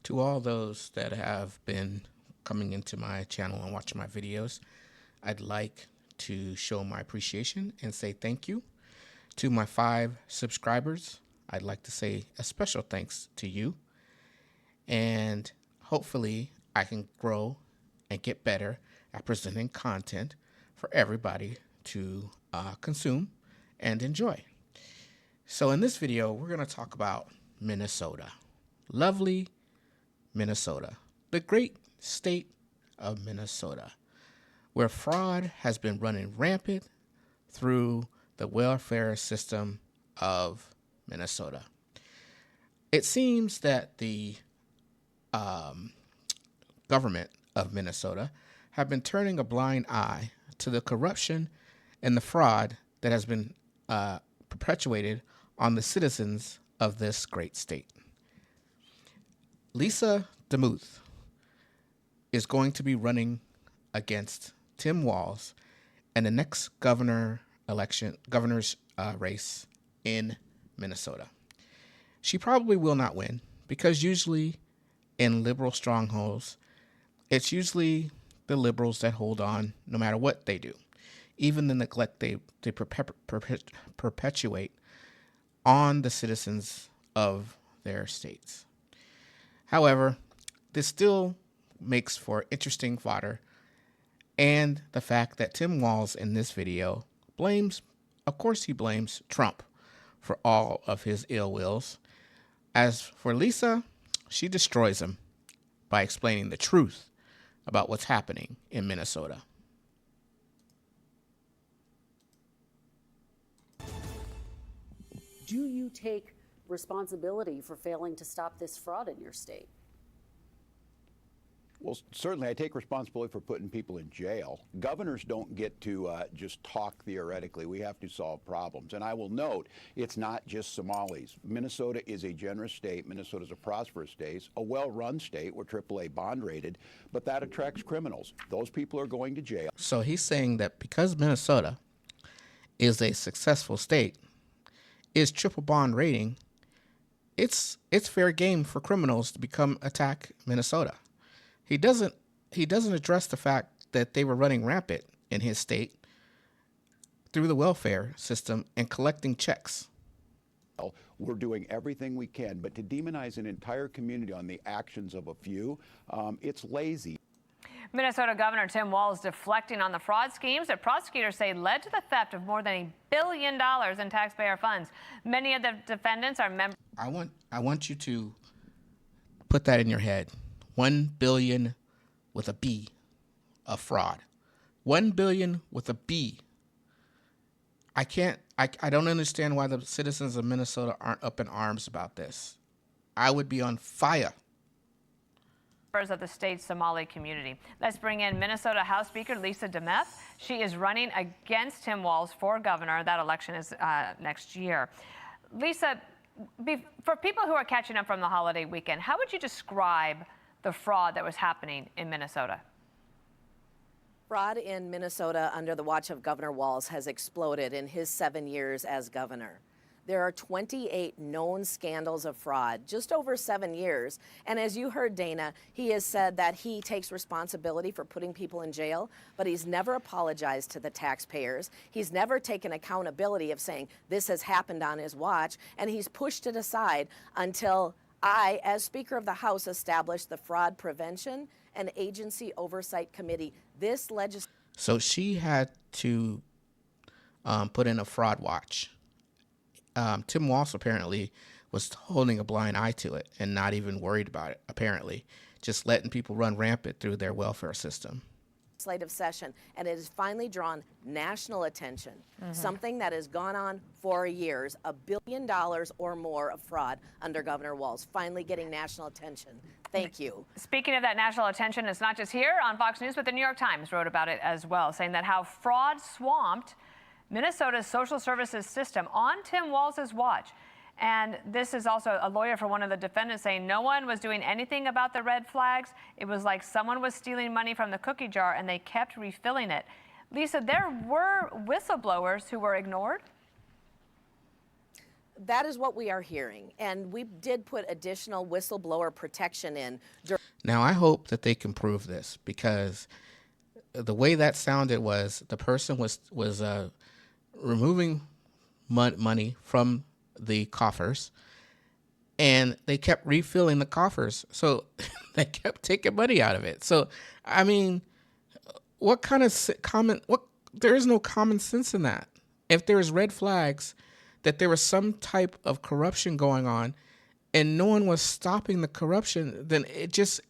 To all those that have been coming into my channel and watching my videos, I'd like to show my appreciation and say thank you. To my 5 subscribers, I'd like to say a special thanks to you. And hopefully I can grow and get better at presenting content for everybody to consume and enjoy. So in this video, we're going to talk about Minnesota. Lovely Minnesota, the great state of Minnesota, where fraud has been running rampant through the welfare system of Minnesota. It seems that the government of Minnesota have been turning a blind eye to the corruption and the fraud that has been perpetuated on the citizens of this great state. Lisa Demuth is going to be running against Tim Walz in the next governor's race in Minnesota. She probably will not win because usually in liberal strongholds, it's usually the liberals that hold on no matter what they do. Even the neglect they perpetuate on the citizens of their states. However, this still makes for interesting fodder, and the fact that Tim Walz in this video blames Trump for all of his ill wills. As for Lisa, she destroys him by explaining the truth about what's happening in Minnesota. Do you take responsibility for failing to stop this fraud in your state? Well, certainly I take responsibility for putting people in jail. Governors don't get to just talk theoretically. We have to solve problems. And I will note, it's not just Somalis. Minnesota is a generous state. Minnesota is a prosperous state, a well-run state. We're AAA bond rated, but that attracts criminals. Those people are going to jail. So he's saying that because Minnesota is a successful state, is triple bond rating, it's fair game for criminals to attack Minnesota. He doesn't address the fact that they were running rampant in his state through the welfare system and collecting checks. We're doing everything we can, but to demonize an entire community on the actions of a few, it's lazy. Minnesota Governor Tim Walz deflecting on the fraud schemes that prosecutors say led to the theft of more than $1 billion in taxpayer funds. Many of the defendants are members. I want you to put that in your head. 1 billion with a B of fraud. 1 billion with a B. I don't understand why the citizens of Minnesota aren't up in arms about this. I would be on fire. Of the state's Somali community. Let's bring in Minnesota House Speaker Lisa Demuth. She is running against Tim Walz for governor. That election is next year. Lisa, for people who are catching up from the holiday weekend, how would you describe the fraud that was happening in Minnesota? Fraud in Minnesota under the watch of Governor Walz has exploded in his 7 years as governor. There are 28 known scandals of fraud, just over 7 years. And as you heard, Dana, he has said that he takes responsibility for putting people in jail, but he's never apologized to the taxpayers. He's never taken accountability of saying this has happened on his watch, and he's pushed it aside until I, as Speaker of the House, established the Fraud Prevention and Agency Oversight Committee. This legislation. So she had to put in a fraud watch. Tim Walz apparently was holding a blind eye to it and not even worried about it, apparently, just letting people run rampant through their welfare system. Legislative session, and it has finally drawn national attention. Something that has gone on for years, $1 billion or more of fraud under Governor Walz, finally getting national attention. Thank you. Speaking of that national attention, it's not just here on Fox News, but the New York Times wrote about it as well, saying that how fraud swamped Minnesota's social services system on Tim Walz's watch. And this is also a lawyer for one of the defendants saying no one was doing anything about the red flags. It was like someone was stealing money from the cookie jar and they kept refilling it. Lisa, there were whistleblowers who were ignored? that is what we are hearing. And we did put additional whistleblower protection in. Now, I hope that they can prove this, because the way that sounded was the person was removing money from the coffers, and they kept refilling the coffers. So they kept taking money out of it. So, I mean, what kind of there is no common sense in that. If there's red flags that there was some type of corruption going on and no one was stopping the corruption, then it just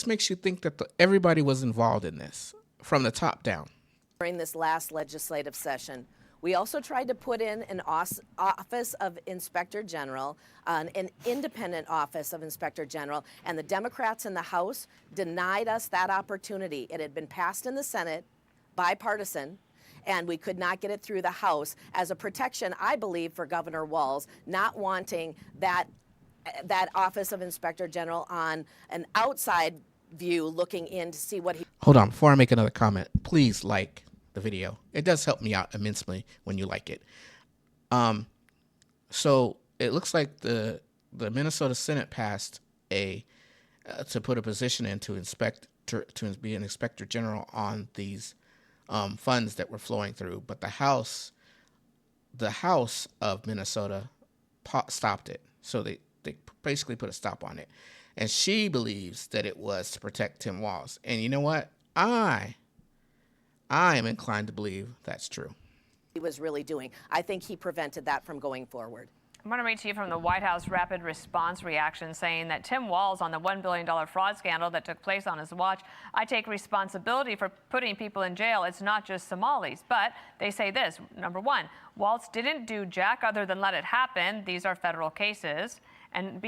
makes you think that everybody was involved in this from the top down. During this last legislative session, we also tried to put in an Office of Inspector General, an independent Office of Inspector General, and the Democrats in the House denied us that opportunity. It had been passed in the Senate, bipartisan, and we could not get it through the House as a protection, I believe, for Governor Walz, not wanting that Office of Inspector General on an outside view looking in to see what he... Hold on, before I make another comment, please like the video. It does help me out immensely when you like it. So it looks like the Minnesota Senate passed to put a position in to be an inspector general on these funds that were flowing through, but the House of Minnesota stopped it. So they basically put a stop on it, and she believes that it was to protect Tim Walz. And you know what? I am inclined to believe that's true. He was really doing. I think he prevented that from going forward. I'm going to read to you from the White House rapid response reaction saying that Tim Walz on the $1 billion fraud scandal that took place on his watch, I take responsibility for putting people in jail. It's not just Somalis. But they say this, number one, Walz didn't do jack other than let it happen. These are federal cases. And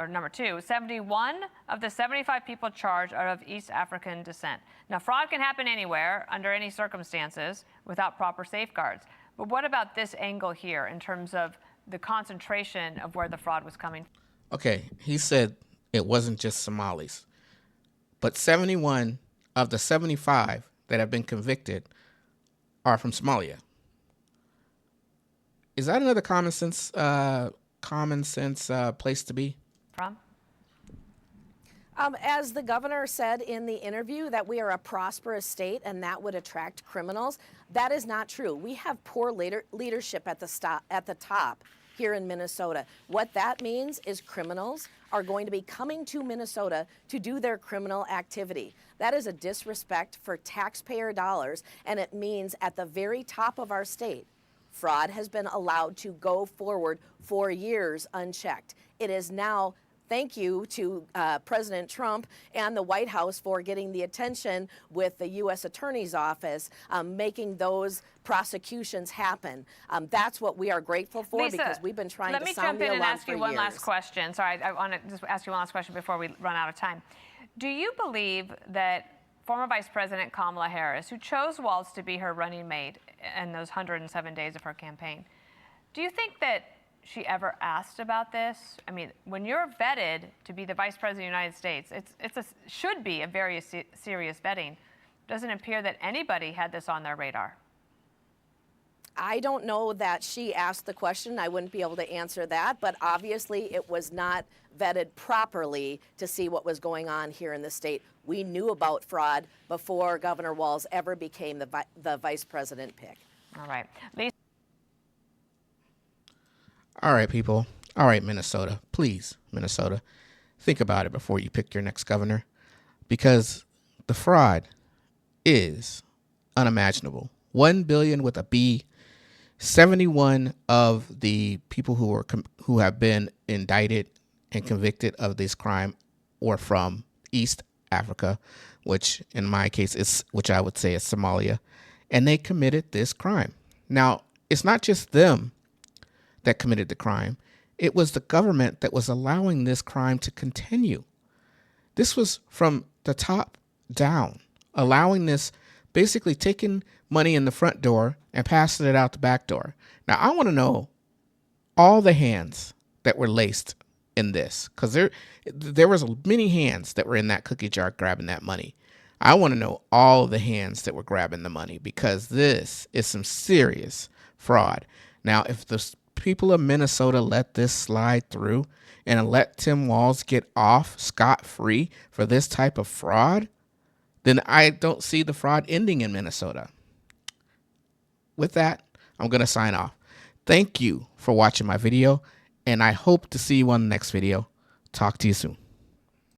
number two, 71 of the 75 people charged are of East African descent. Now, fraud can happen anywhere, under any circumstances, without proper safeguards. But what about this angle here in terms of the concentration of where the fraud was coming? Okay, he said it wasn't just Somalis, but 71 of the 75 that have been convicted are from Somalia. Is that another common sense place to be? From? As the governor said in the interview, that we are a prosperous state and that would attract criminals. That is not true. We have poor leadership at the top here in Minnesota. What that means is criminals are going to be coming to Minnesota to do their criminal activity. That is a disrespect for taxpayer dollars, and it means at the very top of our state, fraud has been allowed to go forward for years unchecked. It is now, thank you to President Trump and the White House for getting the attention with the U.S. Attorney's Office, making those prosecutions happen. That's what we are grateful for, Lisa, because we've been trying to sound the let me jump in alarm and ask you for one years. last question. Sorry, I want to just ask you one last question before we run out of time. Do you believe that former Vice President Kamala Harris, who chose Walz to be her running mate in those 107 days of her campaign, do you think that she ever asked about this? I mean, when you're vetted to be the Vice President of the United States, should be a very serious vetting. Doesn't appear that anybody had this on their radar. I don't know that she asked the question. I wouldn't be able to answer that, but obviously it was not vetted properly to see what was going on here in the state. We knew about fraud before Governor Walz ever became the vice president pick. All right. Lisa. All right, people. All right, Minnesota. Please, Minnesota, think about it before you pick your next governor, because the fraud is unimaginable. 1 billion with a B. 71 of the people who have been indicted and convicted of this crime were from East Africa, which in my case which I would say is Somalia, and they committed this crime. Now, it's not just them that committed the crime. It was the government that was allowing this crime to continue. This was from the top down, allowing this, basically taking money in the front door and passing it out the back door. Now, I want to know all the hands that were laced in this, because there was many hands that were in that cookie jar grabbing that money. I want to know all the hands that were grabbing the money, because this is some serious fraud. Now, if the people of Minnesota let this slide through and let Tim Walz get off scot-free for this type of fraud, then I don't see the fraud ending in Minnesota. With that, I'm going to sign off. Thank you for watching my video, and I hope to see you on the next video. Talk to you soon.